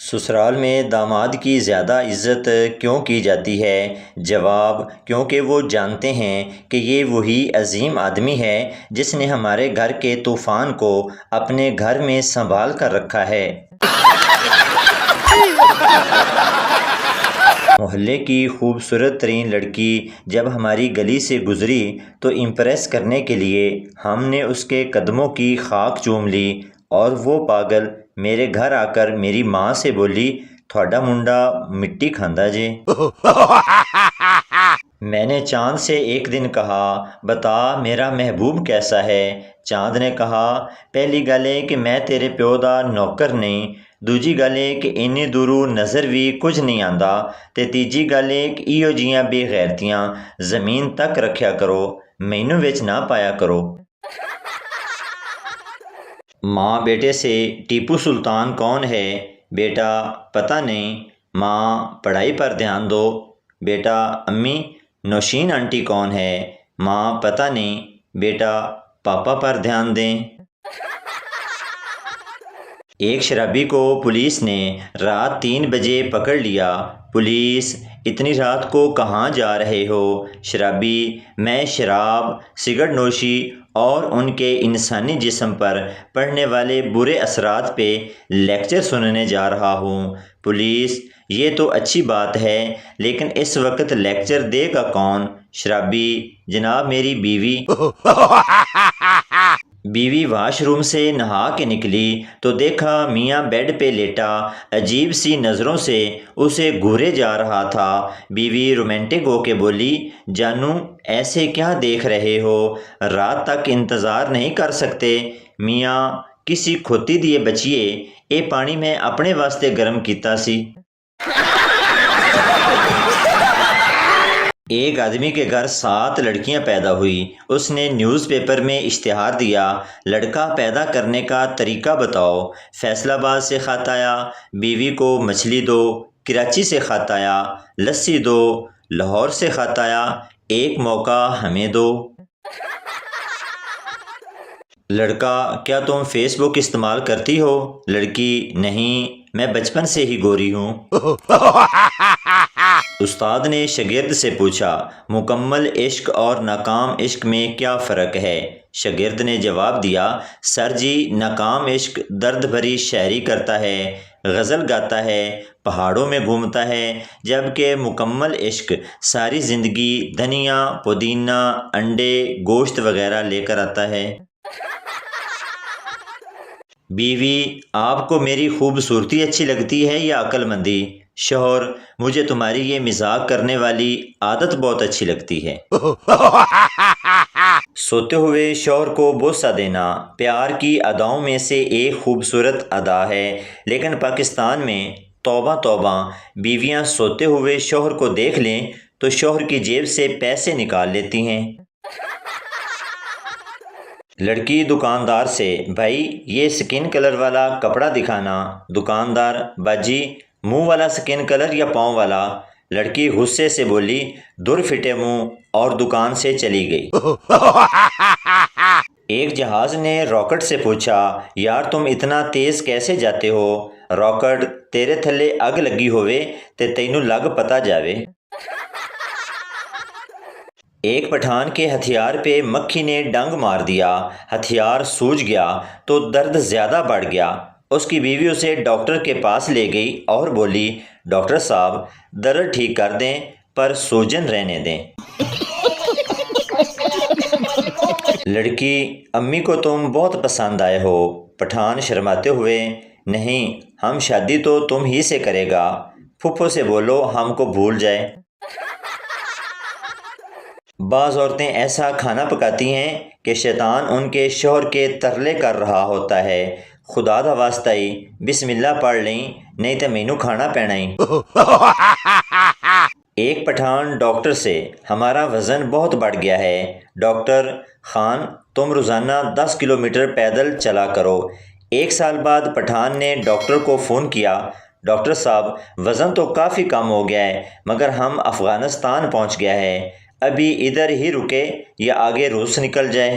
سسرال میں داماد کی زیادہ عزت کیوں کی جاتی ہے؟ جواب: کیونکہ وہ جانتے ہیں کہ یہ وہی عظیم آدمی ہے جس نے ہمارے گھر کے طوفان کو اپنے گھر میں سنبھال کر رکھا ہے۔ محلے کی خوبصورت ترین لڑکی جب ہماری گلی سے گزری تو امپریس کرنے کے لیے ہم نے اس کے قدموں کی خاک چوم لی، اور وہ پاگل میرے گھر آ کر میری ماں سے بولی، "تھوڑا منڈا مٹی کھاندا جے۔" میں نے چاند سے ایک دن کہا، "بتا میرا محبوب کیسا ہے؟" چاند نے کہا، "پہلی گل ہے کہ میں تیرے پیو دا نوکر نہیں، دوجی گل ہے کہ اینی دوروں نظر بھی کچھ نہیں آندا، تے تیجی گل ہے کہ ایہو جیاں بے غیرتیاں زمین تک رکھیا کرو، مینوں وچ نہ پایا کرو۔" ماں بیٹے سے، "ٹیپو سلطان کون ہے؟" بیٹا: "پتہ نہیں۔" ماں: "پڑھائی پر دھیان دو۔" بیٹا: "امی، نوشین آنٹی کون ہے؟" ماں: "پتہ نہیں۔" بیٹا: "پاپا پر دھیان دیں۔" ایک شرابی کو پولیس نے رات 3 بجے پکڑ لیا۔ پولیس: "اتنی رات کو کہاں جا رہے ہو؟" شرابی: "میں شراب، سگرٹ نوشی اور ان کے انسانی جسم پر پڑنے والے برے اثرات پہ لیکچر سننے جا رہا ہوں۔" پولیس: "یہ تو اچھی بات ہے، لیکن اس وقت لیکچر دے گا کون؟" شرابی: "جناب میری بیوی۔" بیوی واش روم سے نہا کے نکلی تو دیکھا میاں بیڈ پہ لیٹا عجیب سی نظروں سے اسے گھورے جا رہا تھا۔ بیوی رومانٹک ہو کے بولی، "جانو ایسے کیا دیکھ رہے ہو؟ رات تک انتظار نہیں کر سکتے؟" میاں: "کسی کھوتی دیے بچیے، اے پانی میں اپنے واسطے گرم کیتا سی۔" ایک آدمی کے گھر 7 لڑکیاں پیدا ہوئی۔ اس نے نیوز پیپر میں اشتہار دیا، "لڑکا پیدا کرنے کا طریقہ بتاؤ۔" فیصل آباد سے خط آیا، "بیوی کو مچھلی دو۔" کراچی سے خط آیا، "لسی دو۔" لاہور سے خط آیا، "ایک موقع ہمیں دو۔" لڑکا: "کیا تم فیس بک استعمال کرتی ہو؟" لڑکی: "نہیں، میں بچپن سے ہی گوری ہوں۔" استاد نے شاگرد سے پوچھا، "مکمل عشق اور ناکام عشق میں کیا فرق ہے؟" شاگرد نے جواب دیا، "سر جی، ناکام عشق درد بھری شاعری کرتا ہے، غزل گاتا ہے، پہاڑوں میں گھومتا ہے، جبکہ مکمل عشق ساری زندگی دھنیا، پودینہ، انڈے، گوشت وغیرہ لے کر آتا ہے۔" بیوی: "آپ کو میری خوبصورتی اچھی لگتی ہے یا عقل مندی؟" شوہر: "مجھے تمہاری یہ مذاق کرنے والی عادت بہت اچھی لگتی ہے۔" سوتے ہوئے شوہر کو بوسہ دینا پیار کی اداؤں میں سے ایک خوبصورت ادا ہے، لیکن پاکستان میں توبہ توبہ بیویاں سوتے ہوئے شوہر کو دیکھ لیں تو شوہر کی جیب سے پیسے نکال لیتی ہیں۔ لڑکی دکاندار سے، "بھائی یہ سکن کلر والا کپڑا دکھانا۔" دکاندار: "باجی منہ والا سکن کلر یا پاؤں والا؟" لڑکی غصے سے بولی، "دور پھٹے منہ!" اور دکان سے چلی گئی۔ ایک جہاز نے راکٹ سے پوچھا، "یار تم اتنا تیز کیسے جاتے ہو؟" راکٹ: "تیرے تھلے اگ لگی ہوئے تے تینوں لگ پتا جاوے۔" ایک پٹھان کے ہتھیار پہ مکھی نے ڈنگ مار دیا، ہتھیار سوج گیا تو درد زیادہ بڑھ گیا۔ اس کی بیوی اسے ڈاکٹر کے پاس لے گئی اور بولی، "ڈاکٹر صاحب درد ٹھیک کر دیں پر سوجن رہنے دیں۔" لڑکی: "امی کو تم بہت پسند آئے ہو۔" پٹھان شرماتے ہوئے: "نہیں، ہم شادی تو تم ہی سے کرے گا۔ پھپھو سے بولو ہم کو بھول جائے۔" بعض عورتیں ایسا کھانا پکاتی ہیں کہ شیطان ان کے شوہر کے ترلے کر رہا ہوتا ہے، "خدا دا واسطہ ہی بسم اللہ پڑھ لیں، نہیں تے مینوں کھانا پینا ہی۔" ایک پٹھان ڈاکٹر سے، "ہمارا وزن بہت بڑھ گیا ہے۔" ڈاکٹر: "خان تم روزانہ 10 کلومیٹر پیدل چلا کرو۔" 1 سال بعد پٹھان نے ڈاکٹر کو فون کیا، "ڈاکٹر صاحب وزن تو کافی کم ہو گیا ہے مگر ہم افغانستان پہنچ گیا ہے، ابھی ادھر ہی رکے یا آگے روس نکل جائے؟"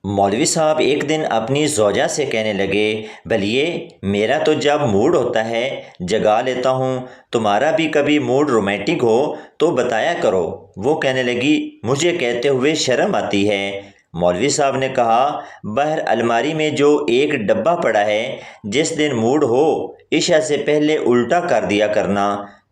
مولوی صاحب ایک دن اپنی زوجہ سے کہنے لگے، بھلیے میرا تو جب موڈ ہوتا ہے جگا لیتا ہوں، تمہارا بھی کبھی موڈ رومانٹک ہو تو بتایا کرو۔ وہ کہنے لگی، مجھے کہتے ہوئے شرم آتی ہے۔ مولوی صاحب نے کہا، باہر الماری میں جو ایک ڈبہ پڑا ہے، جس دن موڈ ہو عشاء سے پہلے الٹا کر دیا کرنا۔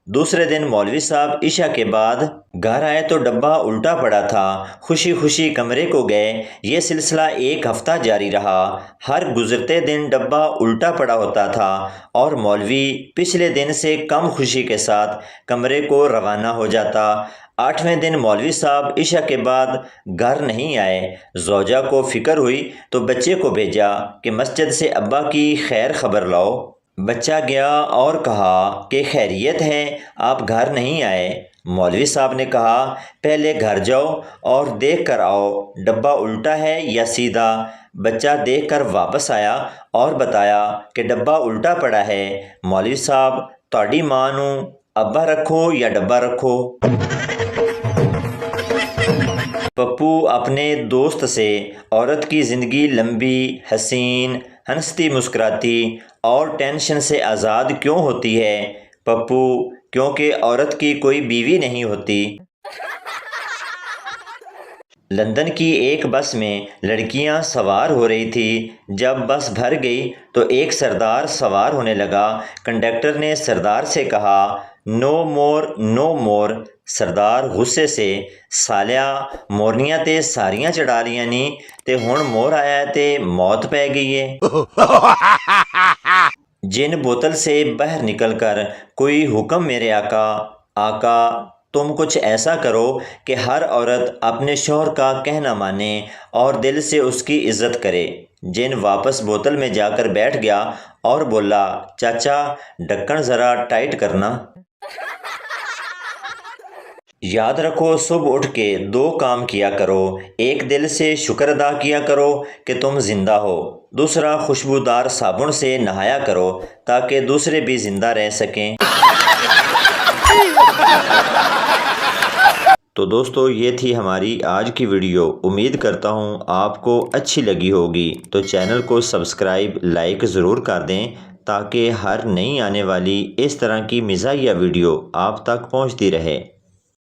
دوسرے دن مولوی صاحب عشاء کے بعد گھر آئے تو ڈبہ الٹا پڑا تھا۔ خوشی خوشی کمرے کو گئے۔ یہ سلسلہ ایک ہفتہ جاری رہا۔ ہر گزرتے دن ڈبہ الٹا پڑا ہوتا تھا اور مولوی پچھلے دن سے کم خوشی کے ساتھ کمرے کو روانہ ہو جاتا۔ 8ویں دن مولوی صاحب عشاء کے بعد گھر نہیں آئے۔ زوجہ کو فکر ہوئی تو بچے کو بھیجا کہ مسجد سے ابا کی خیر خبر لاؤ۔ بچہ گیا اور کہا کہ خیریت ہے، آپ گھر نہیں آئے۔ مولوی صاحب نے کہا، پہلے گھر جاؤ اور دیکھ کر آؤ ڈبہ الٹا ہے یا سیدھا۔ بچہ دیکھ کر واپس آیا اور بتایا کہ ڈبہ الٹا پڑا ہے۔ مولوی صاحب، تہاڈی ماں نوں ابا رکھو یا ڈبہ رکھو۔ پپو اپنے دوست سے، عورت کی زندگی لمبی، حسین، ہنستی مسکراتی اور ٹینشن سے آزاد کیوں ہوتی ہے؟ پپو، کیونکہ عورت کی کوئی بیوی نہیں ہوتی۔ لندن کی ایک بس میں لڑکیاں سوار ہو رہی تھی۔ جب بس بھر گئی تو ایک سردار سوار ہونے لگا۔ کنڈکٹر نے سردار سے کہا، نو مور نو مور۔ سردار غصے سے، سالیا مورنیاں تے ساریاں چڑھا لیاں نی تے ہن مور آیا ہے تے موت پہ گئی ہے۔ جن بوتل سے باہر نکل کر کوئی حکم، میرے آقا تم کچھ ایسا کرو کہ ہر عورت اپنے شوہر کا کہنا مانے اور دل سے اس کی عزت کرے۔ جن واپس بوتل میں جا کر بیٹھ گیا اور بولا، چاچا ڈھکن ذرا ٹائٹ کرنا۔ یاد رکھو، صبح اٹھ کے 2 کام کیا کرو۔ ایک، دل سے شکر ادا کیا کرو کہ تم زندہ ہو۔ دوسرا، خوشبودار صابن سے نہایا کرو تاکہ دوسرے بھی زندہ رہ سکیں۔ تو دوستو، یہ تھی ہماری آج کی ویڈیو۔ امید کرتا ہوں آپ کو اچھی لگی ہوگی۔ تو چینل کو سبسکرائب، لائک ضرور کر دیں تاکہ ہر نئی آنے والی اس طرح کی مزاحیہ ویڈیو آپ تک پہنچتی رہے۔